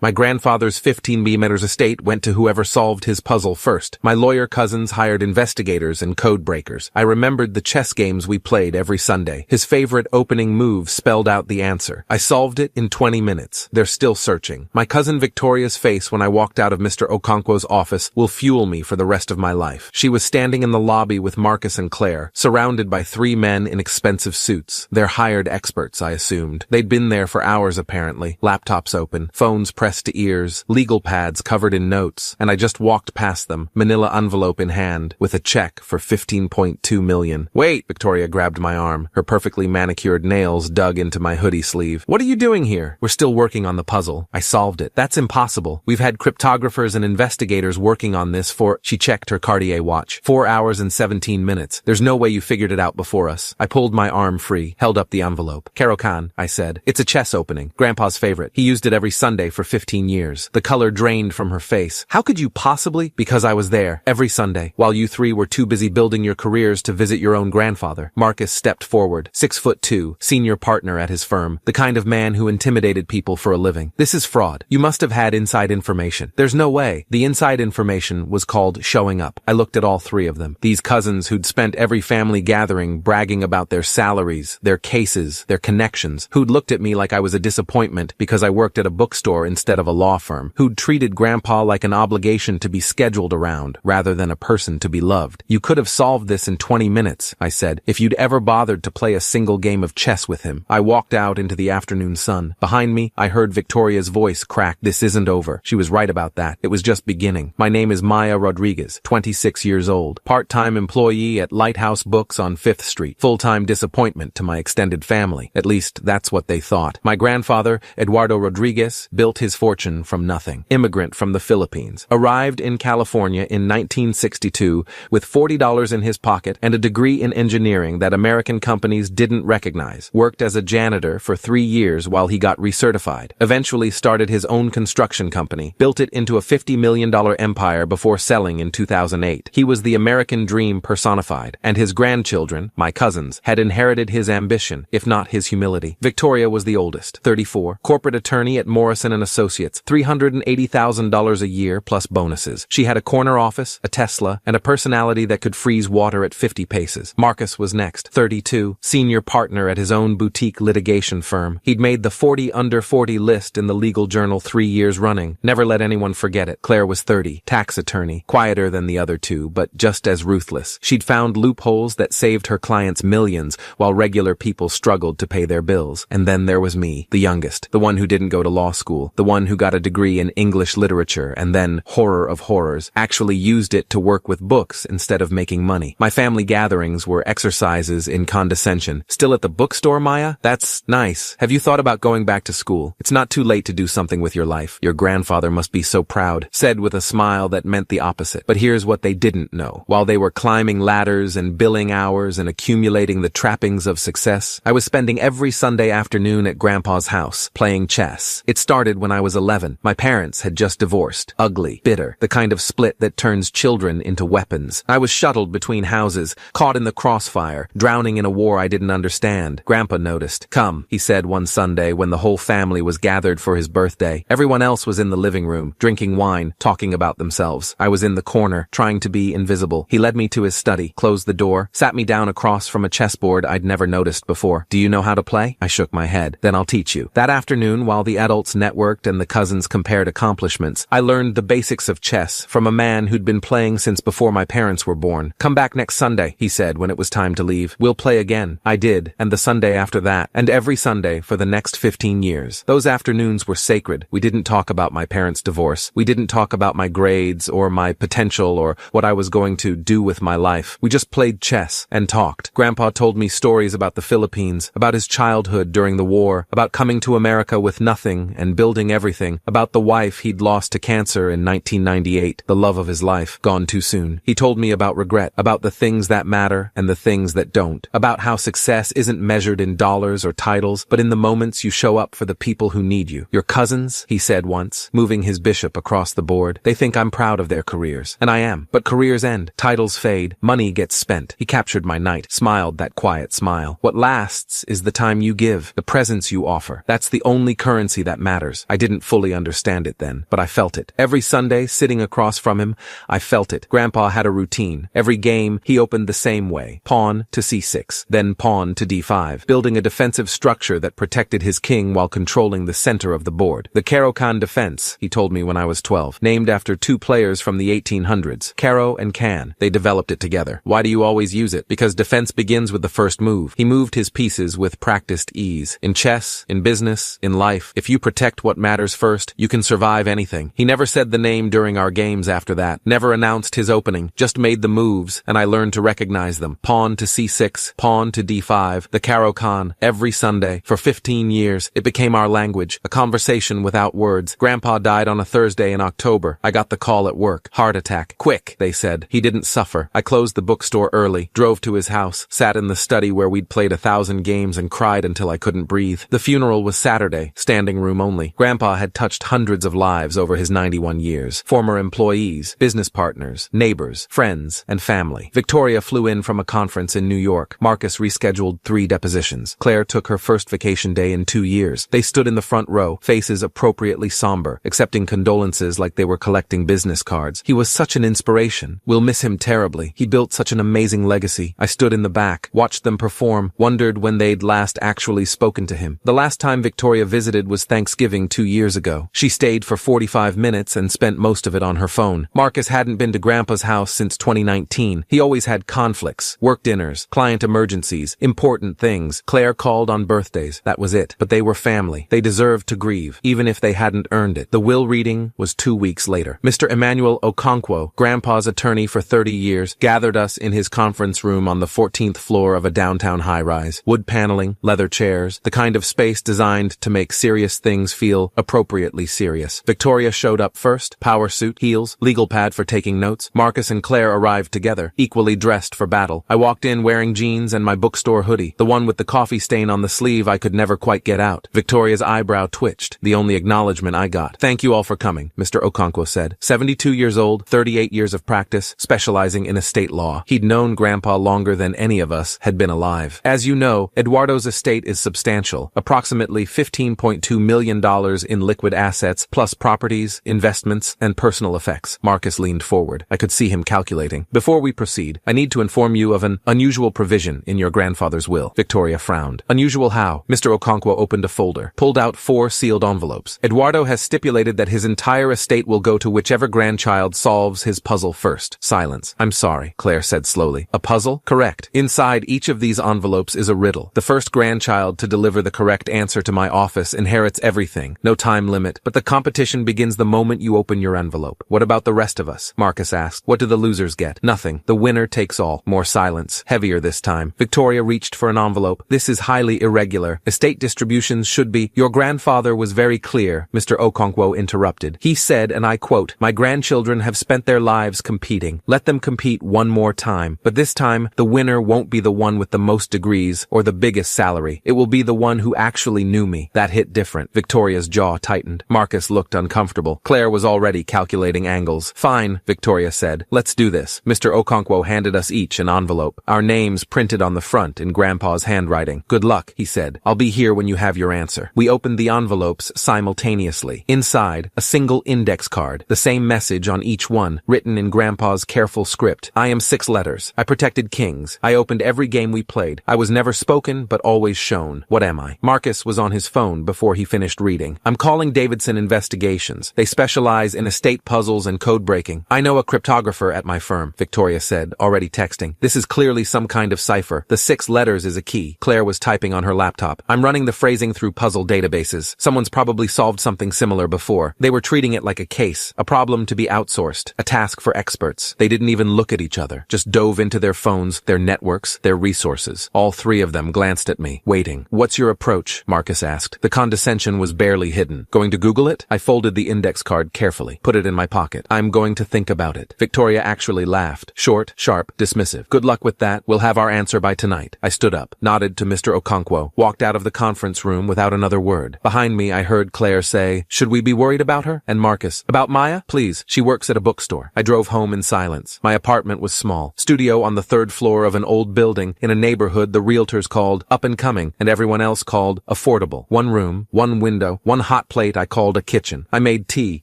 My grandfather's 15 meters estate went to whoever solved his puzzle first. My lawyer cousins hired investigators and code breakers. I remembered the chess games we played every Sunday. His favorite opening move spelled out the answer. I solved it in 20 minutes. They're still searching. My cousin Victoria's face when I walked out of Mr. Okonkwo's office will fuel me for the rest of my life. She was standing in the lobby with Marcus and Claire, surrounded by 3 men in expensive suits. They're hired experts, I assumed. They'd been there for hours apparently, laptops open, phones pressed to ears, legal pads covered in notes, and I just walked past them, manila envelope in hand, with a check for $15.2 million. Wait, Victoria grabbed my arm, her perfectly manicured nails dug into my hoodie sleeve. What are you doing here? We're still working on the puzzle. I solved it. That's impossible. We've had cryptographers and investigators working on this for, she checked her Cartier watch, 4 hours and 17 minutes. There's no way you figured it out before us. I pulled my arm free, held up the envelope. Caro-Kann, I said. It's a chess opening. Grandpa's favorite. He used it every Sunday for 15 years. The color drained from her face. How could you possibly? Because I was there, every Sunday, while you 3 were too busy building your careers to visit your own grandfather. Marcus stepped forward, 6'2", senior partner at his firm, the kind of man who intimidated people for a living. This is fraud. You must have had inside information. There's no way. The inside information was called showing up. I looked at all 3 of them. These cousins who'd spent every family gathering bragging about their salaries, their cases, their connections, who'd looked at me like I was a disappointment because I worked at a bookstore instead of a law firm, who'd treated Grandpa like an obligation to be scheduled around, rather than a person to be loved. You could have solved this in 20 minutes, I said, if you'd ever bothered to play a single game of chess with him. I walked out into the afternoon sun. Behind me, I heard Victoria's voice crack. This isn't over. She was right about that. It was just beginning. My name is Maya Rodriguez, 26 years old, part-time employee at Lighthouse Books on 5th Street, full-time disappointment to my extended family. At least, that's what they thought. My grandfather, Eduardo Rodriguez, built his fortune from nothing. Immigrant from the Philippines. Arrived in California in 1962 with $40 in his pocket and a degree in engineering that American companies didn't recognize. Worked as a janitor for 3 years while he got recertified. Eventually started his own construction company. Built it into a $50 million empire before selling in 2008. He was the American dream personified, and his grandchildren, my cousins, had inherited his ambition, if not his humility. Victoria was the oldest, 34, corporate attorney at Morrison & Associates, $380,000 a year plus bonuses. She had a corner office, a Tesla, and a personality that could freeze water at 50 paces. Marcus was next, 32, senior partner at his own boutique litigation firm. He'd made the 40 under 40 list in the legal journal 3 years running. Never let anyone forget it. Claire was 30, tax attorney, quieter than the other 2, but just as ruthless. She'd found loopholes that saved her clients millions while regular people struggled to pay their bills. And then there was me, the youngest, the one who didn't go to law school, the one who got a degree in English literature and then, horror of horrors, actually used it to work with books instead of making money. My family gatherings were exercises in condescension. Still at the bookstore, Maya? That's nice. Have you thought about going back to school? It's not too late to do something with your life. Your grandfather must be so proud, said with a smile that meant the opposite. But here's what they didn't know. While they were climbing ladders and billing hours and accumulating the trappings of success, I was spending every Sunday afternoon at Grandpa's house, playing chess. It started when I was 11. My parents had just divorced. Ugly, bitter, the kind of split that turns children into weapons. I was shuttled between houses, caught in the crossfire, drowning in a war I didn't understand. Grandpa noticed. Come, he said one Sunday when the whole family was gathered for his birthday. Everyone else was in the living room, drinking wine, talking about themselves. I was in the corner, trying to be invisible. He led me to his study, closed the door, sat me down across from a chessboard I'd never noticed before. Do you know how to play? I shook my head. Then I'll teach you. That afternoon, while the adults networked and the cousins compared accomplishments, I learned the basics of chess from a man who'd been playing since before my parents were born. Come back next Sunday, he said when it was time to leave. We'll play again. I did, and the Sunday after that, and every Sunday for the next 15 years. Those afternoons were sacred. We didn't talk about my parents' divorce. We didn't talk about my grades or my potential or what I was going to do with my life. We just played chess and talked. Grandpa told me stories about the Philippines, about his childhood during the war, about coming to America with nothing and building everything, about the wife he'd lost to cancer in 1998, the love of his life, gone too soon. He told me about regret, about the things that matter and the things that don't, about how success isn't measured in dollars or titles, but in the moments you show up for the people who need you. Your cousins, he said once, moving his bishop across the board, they think I'm proud of their careers. And I am. But careers end, titles fade, money gets spent. He captured my night, smiled that quiet smile. What lasts is the time you give, the presence you offer. That's the only currency that matters. I didn't didn't fully understand it then, but I felt it. Every Sunday, sitting across from him, I felt it. Grandpa had a routine. Every game, he opened the same way. Pawn to c6, then pawn to d5, building a defensive structure that protected his king while controlling the center of the board. The Caro-Kann defense, he told me when I was 12, named after two players from the 1800s, Caro and Kann. They developed it together. Why do you always use it? Because defense begins with the first move. He moved his pieces with practiced ease. In chess, in business, in life, if you protect what matters first, you can survive anything. He never said the name during our games after that, never announced his opening, just made the moves, and I learned to recognize them. Pawn to c6, pawn to d5, the Caro-Kann, every Sunday. For 15 years, it became our language, a conversation without words. Grandpa died on a Thursday in October. I got the call at work. Heart attack. Quick, they said. He didn't suffer. I closed the bookstore early, drove to his house, sat in the study where we'd played 1,000 games and cried until I couldn't breathe. The funeral was Saturday, standing room only. Grandpa had touched hundreds of lives over his 91 years. Former employees, business partners, neighbors, friends, and family. Victoria flew in from a conference in New York. Marcus rescheduled 3 depositions. Claire took her first vacation day in 2 years. They stood in the front row, faces appropriately somber, accepting condolences like they were collecting business cards. He was such an inspiration. We'll miss him terribly. He built such an amazing legacy. I stood in the back, watched them perform, wondered when they'd last actually spoken to him. The last time Victoria visited was Thanksgiving 2 years ago. She stayed for 45 minutes and spent most of it on her phone. Marcus hadn't been to Grandpa's house since 2019. He always had conflicts, work dinners, client emergencies, important things. Claire called on birthdays. That was it. But they were family. They deserved to grieve, even if they hadn't earned it. The will reading was 2 weeks later. Mr. Emmanuel Okonkwo, Grandpa's attorney for 30 years, gathered us in his conference room on the 14th floor of a downtown high-rise. Wood paneling, leather chairs, the kind of space designed to make serious things feel appropriately serious. Victoria showed up first, power suit, heels, legal pad for taking notes. Marcus and Claire arrived together, equally dressed for battle. I walked in wearing jeans and my bookstore hoodie, the one with the coffee stain on the sleeve I could never quite get out. Victoria's eyebrow twitched, the only acknowledgement I got. "Thank you all for coming," Mr. Okonkwo said. 72 years old, 38 years of practice, specializing in estate law. He'd known Grandpa longer than any of us had been alive. As you know, Eduardo's estate is substantial, approximately $15.2 million in liquid assets, plus properties, investments, and personal effects. Marcus leaned forward. I could see him calculating. "Before we proceed, I need to inform you of an unusual provision in your grandfather's will." Victoria frowned. "Unusual how?" Mr. Okonkwo opened a folder, pulled out 4 sealed envelopes. "Eduardo has stipulated that his entire estate will go to whichever grandchild solves his puzzle first." Silence. "I'm sorry," Claire said slowly. "A puzzle?" "Correct. Inside each of these envelopes is a riddle. The first grandchild to deliver the correct answer to my office inherits everything. No time limit, but the competition begins the moment you open your envelope." "What about the rest of us?" Marcus asked. "What do the losers get?" "Nothing. The winner takes all." More silence. Heavier this time. Victoria reached for an envelope. "This is highly irregular. Estate distributions should be—" "Your grandfather was very clear," Mr. Okonkwo interrupted. "He said, and I quote, 'My grandchildren have spent their lives competing. Let them compete one more time. But this time, the winner won't be the one with the most degrees or the biggest salary. It will be the one who actually knew me.'" That hit different. Victoria's jaw tightened. Marcus looked uncomfortable. Claire was already calculating angles. "Fine," Victoria said. "Let's do this." Mr. Okonkwo handed us each an envelope. Our names printed on the front in Grandpa's handwriting. "Good luck," he said. "I'll be here when you have your answer." We opened the envelopes simultaneously. Inside, a single index card, the same message on each one, written in Grandpa's careful script. "I am 6 letters. I protected kings. I opened every game we played. I was never spoken, but always shown. What am I?" Marcus was on his phone before he finished reading. "I'm calling Davidson Investigations. They specialize in estate puzzles and code breaking. I know a cryptographer at my firm," Victoria said, already texting. "This is clearly some kind of cipher. The 6 letters is a key." Claire was typing on her laptop. "I'm running the phrasing through puzzle databases. Someone's probably solved something similar before. They were treating it like a case, a problem to be outsourced, a task for experts. They didn't even look at each other, just dove into their phones, their networks, their resources. All 3 of them glanced at me, waiting. "What's your approach?" Marcus asked. The condescension was barely hidden. "Going to Google it?" I folded the index card carefully, put it in my pocket. "I'm going to think about it." Victoria actually laughed. Short, sharp, dismissive. "Good luck with that. We'll have our answer by tonight." I stood up, nodded to Mr. Okonkwo, walked out of the conference room without another word. Behind me, I heard Claire say, "Should we be worried about her?" And Marcus, "About Maya? Please. She works at a bookstore." I drove home in silence. My apartment was small. Studio on the 3rd floor of an old building in a neighborhood the realtors called up and coming and everyone else called affordable. 1 room, 1 window, 1 hot hot plate I called a kitchen. I made tea,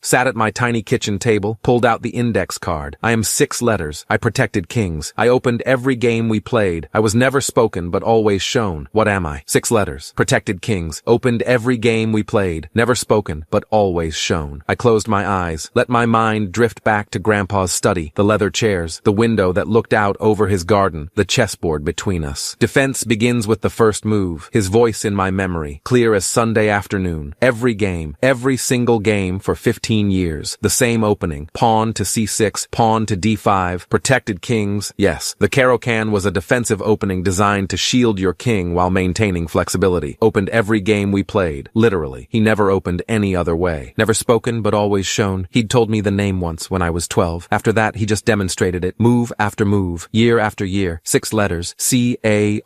sat at my tiny kitchen table, pulled out the index card. I am 6 letters. I protected kings. I opened every game we played. I was never spoken but always shown. What am I? 6 letters. Protected kings. Opened every game we played. Never spoken but always shown. I closed my eyes, let my mind drift back to Grandpa's study, the leather chairs, the window that looked out over his garden, the chessboard between us. Defense begins with the first move. His voice in my memory, clear as Sunday afternoon. Every game, every single game for 15 years. The same opening. Pawn to c6, pawn to d5, protected kings. Yes, the Caro-Kann was a defensive opening designed to shield your king while maintaining flexibility. Opened every game we played. Literally. He never opened any other way. Never spoken but always shown. He'd told me the name once when I was 12. After that, he just demonstrated it. Move after move. Year after year. 6 letters. C-A-R-O-K-A-N-N.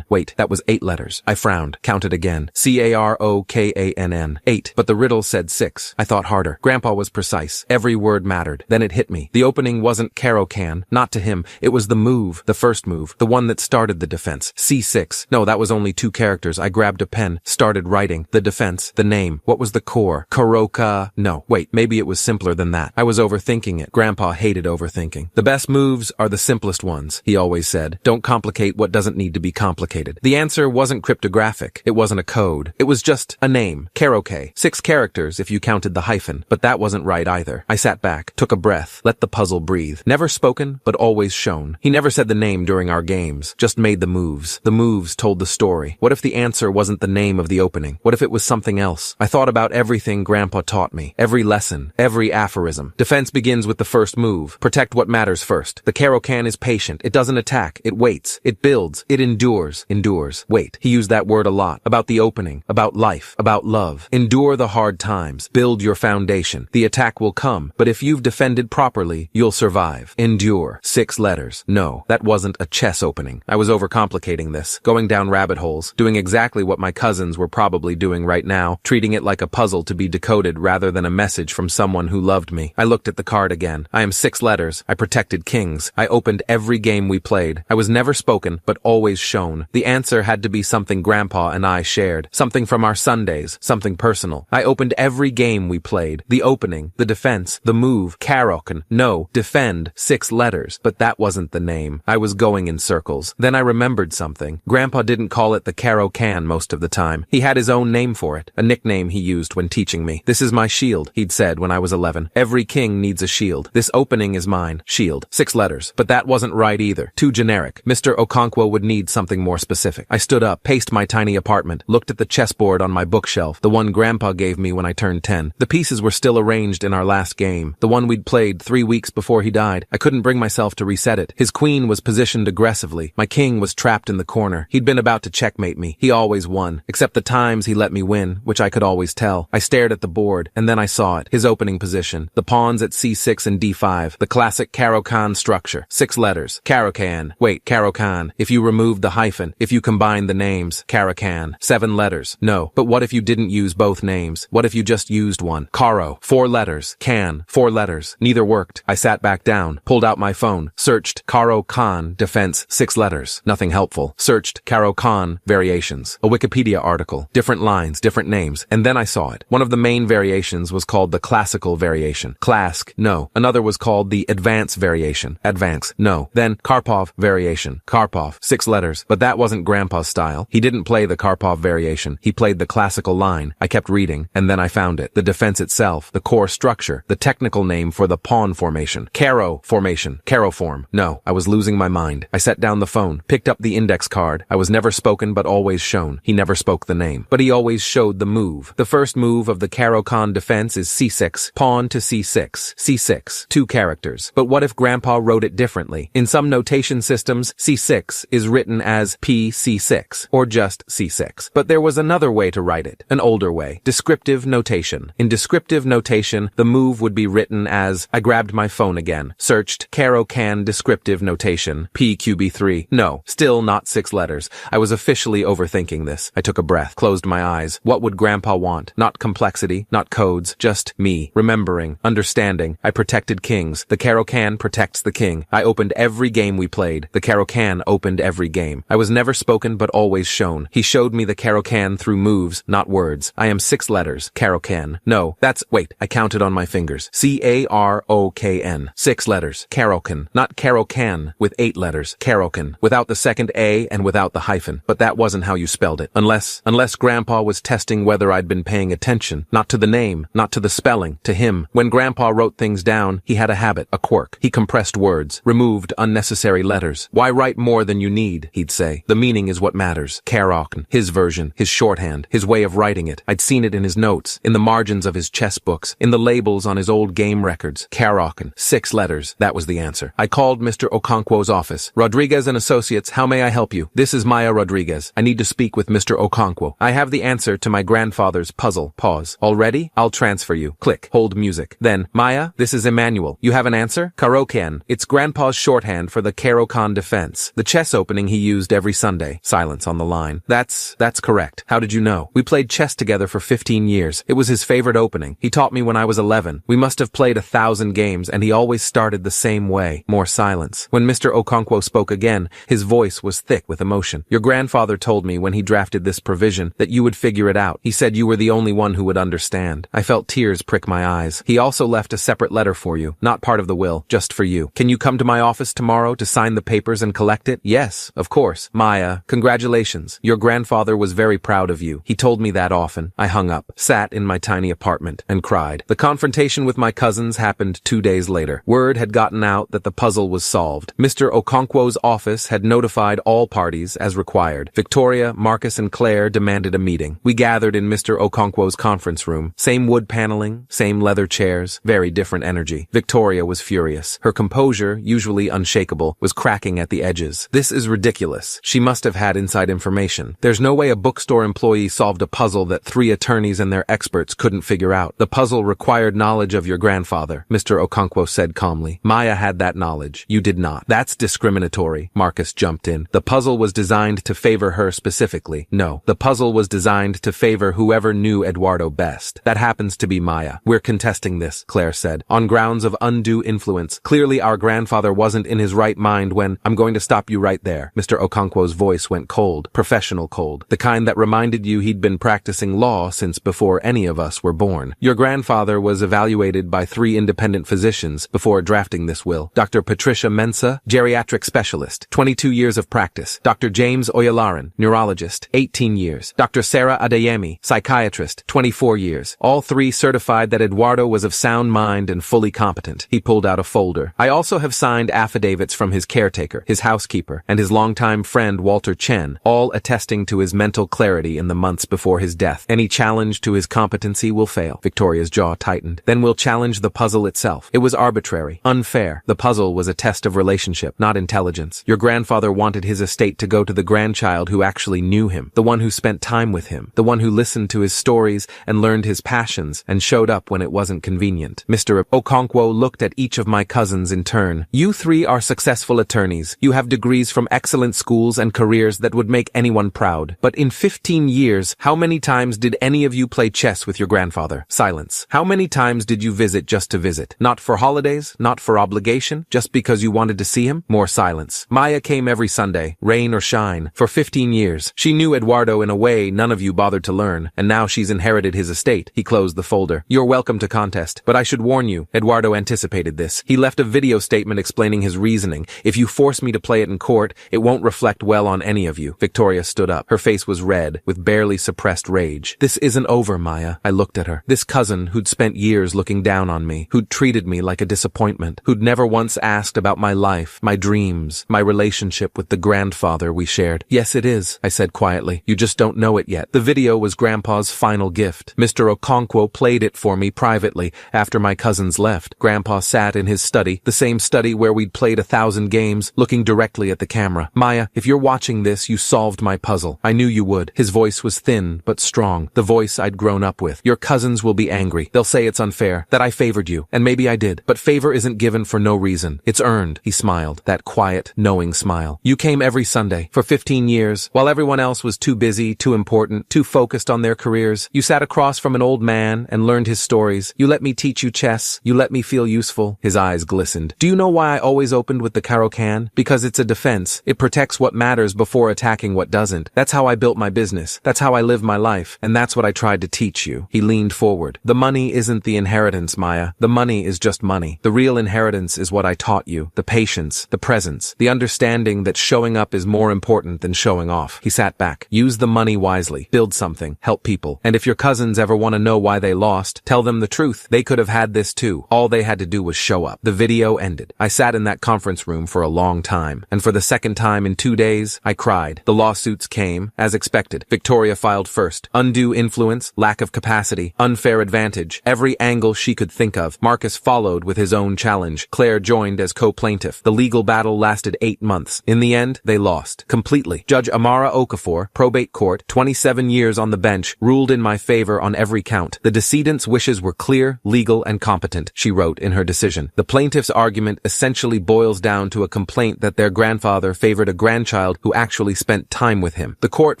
Wait, that was 8 letters. I frowned. Counted again. C-A-R-O-K-A-N-N. 8. But the riddle said 6. I thought harder. Grandpa was precise. Every word mattered. Then it hit me. The opening wasn't Caro-Kann. Not to him. It was the move. The first move. The one that started the defense. C6. No, that was only 2 characters. I grabbed a pen. Started writing. The defense. The name. What was the core? Caro-Kann. No. Wait, maybe it was simpler than that. I was overthinking it. Grandpa hated overthinking. The best moves are the simplest ones, he always said. Don't complicate what doesn't need to be complicated. The answer wasn't cryptographic. It wasn't a code. It was just a name. Caro-Kann. 6 characters if you counted the hyphen. But that wasn't right either. I sat back, took a breath, let the puzzle breathe. Never spoken, but always shown. He never said the name during our games, just made the moves. The moves told the story. What if the answer wasn't the name of the opening? What if it was something else? I thought about everything Grandpa taught me. Every lesson, every aphorism. Defense begins with the first move. Protect what matters first. The Caro-Kann is patient. It doesn't attack. It waits. It builds. It endures. Endures. Wait. He used that word a lot. About the opening. About life. About love. Endure the hard times. Build your foundation. The attack will come, but if you've defended properly, you'll survive. Endure. 6 letters. No, that wasn't a chess opening. I was overcomplicating this, going down rabbit holes, doing exactly what my cousins were probably doing right now, treating it like a puzzle to be decoded rather than a message from someone who loved me. I looked at the card again. I am 6 letters. I protected kings. I opened every game we played. I was never spoken, but always shown. The answer had to be something Grandpa and I shared. Something from our Sundays. Something personal. I opened every game we played. The opening, the defense, the move, Caro-Kann. No, defend, 6 letters. But that wasn't the name. I was going in circles. Then I remembered something. Grandpa didn't call it the Caro-Kann most of the time. He had his own name for it. A nickname he used when teaching me. This is my shield, he'd said when I was 11. Every king needs a shield. This opening is mine. Shield. 6 letters. But that wasn't right either. Too generic. Mr. Okonkwo would need something more specific. I stood up, paced my tiny apartment, looked at the chessboard on my bookshelf, the one Grandpa gave me when I turned 10. The pieces were still arranged in our last game, the one we'd played 3 weeks before he died. I couldn't bring myself to reset it. His queen was positioned aggressively. My king was trapped in the corner. He'd been about to checkmate me. He always won, except the times he let me win, which I could always tell. I stared at the board, and then I saw it. His opening position. The pawns at c6 and d5. The classic Caro-Kann structure. 6 letters. Caro-Kann. Wait, Caro-Kann. If you removed the hyphen, if you combined the names. Caro-Kann. 7 letters. No, but what if you didn't use both names? What if you just used one? Caro. 4 letters. Can. 4 letters. Neither worked. I sat back down, pulled out my phone, searched Caro-Kann defense 6 letters. Nothing helpful. Searched Caro-Kann variations. A Wikipedia article. Different lines, different names. And then I saw it. One of the main variations was called the classical variation. Clask. No. Another was called the advance variation. Advance. No. Then Karpov variation. Karpov. 6 letters. But that wasn't Grandpa's style. He didn't play the Karpov variation. He played the classical line. I kept reading, and then I found it. The defense itself. The core structure. The technical name for the pawn formation. Caro formation. Caro form. No. I was losing my mind. I set down the phone, picked up the index card. I was never spoken but always shown. He never spoke the name. But he always showed the move. The first move of the Caro-Kann defense is c6. Pawn to c6. c6. 2 characters. But what if Grandpa wrote it differently? In some notation systems, c6 is written as pc6, or just c6. But there was another way to write it. An older way. Descriptive notation. In descriptive notation, the move would be written as, I grabbed my phone again, searched Caro-Kann descriptive notation, PQB3. No, still not 6 letters. I was officially overthinking this. I took a breath, closed my eyes. What would Grandpa want? Not complexity, not codes, just me, remembering, understanding. I protected kings. The Caro-Kann protects the king. I opened every game we played. The Caro-Kann opened every game. I was never spoken but always shown. He showed me the Caro-Kann through moves, not words. I am 6 letters. Caro-Can. No, wait, I counted on my fingers. C-A-R-O-K-N. 6 letters. Caro-Can. Not Caro-Can, with 8 letters. Caro-Can. Without the second A and without the hyphen. But that wasn't how you spelled it. Unless Grandpa was testing whether I'd been paying attention. Not to the name, not to the spelling, to him. When Grandpa wrote things down, he had a habit, a quirk. He compressed words, removed unnecessary letters. Why write more than you need, he'd say. The meaning is what matters. Caro-Can. His version, his shorthand, his way of writing it. I'd seen it in his notes, in the margins of his chess books, in the labels on his old game records. Caro-Can. 6 letters. That was the answer. I called Mr. Okonkwo's office. Rodriguez and Associates, how may I help you? This is Maya Rodriguez. I need to speak with Mr. Okonkwo. I have the answer to my grandfather's puzzle. Pause. Already? I'll transfer you. Click. Hold music. Then, Maya, this is Emmanuel. You have an answer? Caro-Can. It's Grandpa's shorthand for the Caro-Can defense. The chess opening he used every Sunday. Silence on the line. That's correct. How did you know? We played chess together for 15 years. It was his favorite opening. He taught me when I was 11. We must have played 1,000 games, and he always started the same way. More silence. When Mr. Okonkwo spoke again, his voice was thick with emotion. Your grandfather told me when he drafted this provision that you would figure it out. He said you were the only one who would understand. I felt tears prick my eyes. He also left a separate letter for you, not part of the will, just for you. Can you come to my office tomorrow to sign the papers and collect it? Yes, of course. Maya, congratulations. Your grandfather was very proud of you. He told me that often. I hung up, sat in my tiny apartment, and cried. The confrontation with my cousins happened 2 days later. Word had gotten out that the puzzle was solved. Mr. Okonkwo's office had notified all parties as required. Victoria, Marcus, and Claire demanded a meeting. We gathered in Mr. Okonkwo's conference room. Same wood paneling, same leather chairs, very different energy. Victoria was furious. Her composure, usually unshakable, was cracking at the edges. This is ridiculous. She must have had inside information. There's no way a bookstore employee solved a puzzle that 3 attorneys and their experts couldn't figure out. The puzzle required knowledge of your grandfather, Mr. Okonkwo said calmly. Maya had that knowledge. You did not. That's discriminatory, Marcus jumped in. The puzzle was designed to favor her specifically. No, the puzzle was designed to favor whoever knew Eduardo best. That happens to be Maya. We're contesting this, Claire said, on grounds of undue influence. Clearly our grandfather wasn't in his right mind when— I'm going to stop you right there. Mr. Okonkwo's voice went cold, professional cold, the kind that reminded you he'd been practicing law since before any of us were born. Your grandfather was evaluated by 3 independent physicians before drafting this will. Dr. Patricia Mensah, geriatric specialist, 22 years of practice. Dr. James Oyalaran, neurologist, 18 years. Dr. Sarah Adeyemi, psychiatrist, 24 years. All 3 certified that Eduardo was of sound mind and fully competent. He pulled out a folder. I also have signed affidavits from his caretaker, his housekeeper, and his longtime friend Walter Chen, all attesting to his mental clarity in the months before his death. Any challenge to his competency will fail. Victoria's jaw tightened. Then we'll challenge the puzzle itself. It was arbitrary, unfair. The puzzle was a test of relationship, not intelligence. Your grandfather wanted his estate to go to the grandchild who actually knew him, the one who spent time with him, the one who listened to his stories and learned his passions and showed up when it wasn't convenient. Mr. Okonkwo looked at each of my cousins in turn. You 3 are successful attorneys. You have degrees from excellent schools and careers that would make anyone proud. But in 15 years, how many times did any of you play chess with your grandfather? Silence. How many times did you visit just to visit? Not for holidays, not for obligation, just because you wanted to see him? More silence. Maya came every Sunday, rain or shine, for 15 years. She knew Eduardo in a way none of you bothered to learn, and now she's inherited his estate. He closed the folder. You're welcome to contest, but I should warn you, Eduardo anticipated this. He left a video statement explaining his reasoning. If you force me to play it in court, it won't reflect well on any of you. Victoria stood up. Her face was red, with barely suppressed rage. This isn't over, Maya. I looked at her. This cousin who'd spent years looking down on me, who'd treated me like a disappointment, who'd never once asked about my life, my dreams, my relationship with the grandfather we shared. Yes, it is, I said quietly. You just don't know it yet. The video was Grandpa's final gift. Mr. Okonkwo played it for me privately after my cousins left. Grandpa sat in his study, the same study where we'd played 1,000 games, looking directly at the camera. Maya, if you're watching this, you solved my puzzle. I knew you would. His voice was thin but strong, the voice I'd grown up with. Your cousins will be angry. They'll say it's unfair, that I favored you, and maybe I did. But favor isn't given for no reason. It's earned. He smiled, that quiet, knowing smile. You came every Sunday, for 15 years, while everyone else was too busy, too important, too focused on their careers. You sat across from an old man and learned his stories. You let me teach you chess. You let me feel useful. His eyes glistened. Do you know why I always opened with the Caro-Can? Because it's a defense. It protects what matters before attacking what doesn't. That's how I built my business. That's how I live my life, and that's what I tried to teach you. He leaned forward. The money isn't the inheritance, Maya. The money is just money. The real inheritance is what I taught you. The patience, the presence, the understanding that showing up is more important than showing off. He sat back. Use the money wisely. Build something. Help people. And if your cousins ever want to know why they lost, tell them the truth. They could have had this too. All they had to do was show up. The video ended. I sat in that conference room for a long time, and for the second time in 2 days, I cried. The lawsuits came, as expected. Victoria filed first. Undue influence, lack of capacity, unfair advantage, every angle she could think of. Marcus followed with his own challenge. Claire joined as co-plaintiff. The legal battle lasted 8 months. In the end, they lost. Completely. Judge Amara Okafor, probate court, 27 years on the bench, ruled in my favor on every count. The decedent's wishes were clear, legal, and competent, she wrote in her decision. The plaintiff's argument essentially boils down to a complaint that their grandfather favored a grandchild who actually spent time with him. The court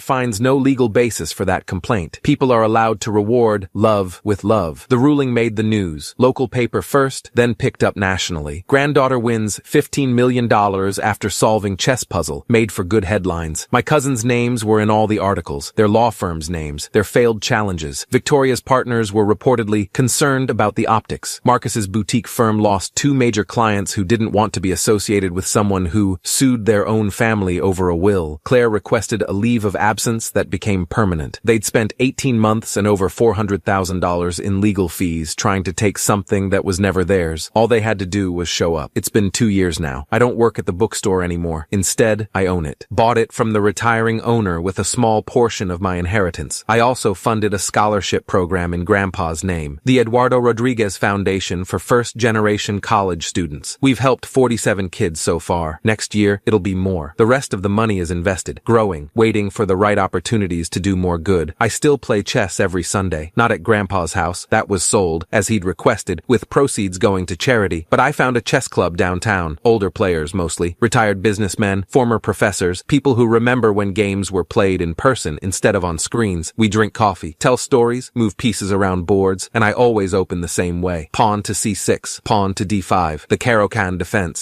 finds no legal basis for that complaint. People are allowed to reward love with love. The ruling made the news. Local paper first, then picked up nationally. Granddaughter wins $15 million after solving chess puzzle. Made for good headlines. My cousins' names were in all the articles. Their law firms' names. Their failed challenges. Victoria's partners were reportedly concerned about the optics. Marcus's boutique firm lost 2 major clients who didn't want to be associated with someone who sued their own family over a will. Claire requested a leave of absence that became permanent. They'd spent 18 months and over $400,000 in legal fees trying to take something that was never theirs. All they had to do was show up. It's been 2 years now. I don't work at the bookstore anymore. Instead, I own it. Bought it from the retiring owner with a small portion of my inheritance. I also funded a scholarship program in Grandpa's name, the Eduardo Rodriguez Foundation for first-generation college students. We've helped 47 kids so far. Next year, it'll be more. The rest of the money is invested, growing, waiting for the right opportunities to do more good. I still play chess every Sunday, not at Grandpa's house. That was sold, as he'd requested, with proceeds going to charity. But I found a chess club downtown. Older players mostly. Retired businessmen, former professors, people who remember when games were played in person instead of on screens. We drink coffee, tell stories, move pieces around boards, and I always open the same way. Pawn to c6, pawn to d5, the Caro-Kann defense.